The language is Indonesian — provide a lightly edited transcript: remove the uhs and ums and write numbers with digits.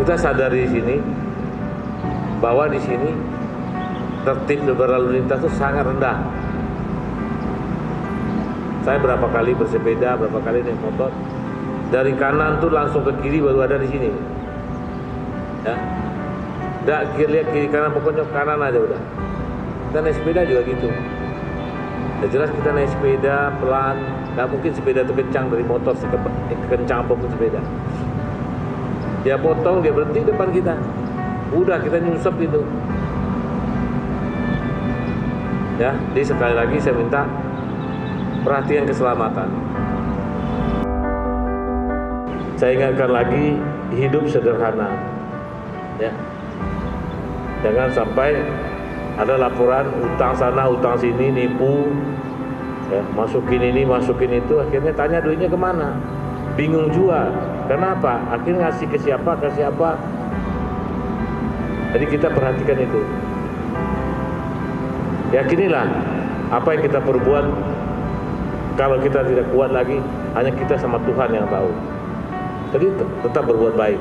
kita sadar di sini bahwa di sini tertib berlalu lintas itu sangat rendah. Saya berapa kali bersepeda, berapa kali naik motor, dari kanan tuh langsung ke kiri baru ada di sini. Ya, nggak lihat kiri kanan, pokoknya kanan aja udah. Kita naik sepeda juga gitu. Ya jelas kita naik sepeda pelan, nggak mungkin sepeda itu kencang dari motor, kencang apapun sepeda. Dia potong, dia berhenti depan kita. Udah kita nyusup gitu. Ya, jadi sekali lagi saya minta perhatian keselamatan. Saya ingatkan lagi, hidup sederhana. Ya. Jangan sampai ada laporan utang sana, utang sini, nipu, ya, masukin ini, masukin itu, akhirnya tanya duitnya kemana? Bingung jual. Kenapa? Akhirnya ngasih ke siapa, ke siapa. Jadi kita perhatikan itu. Yakinilah apa yang kita perbuat. Kalau kita tidak kuat lagi, hanya kita sama Tuhan yang tahu. Jadi tetap berbuat baik.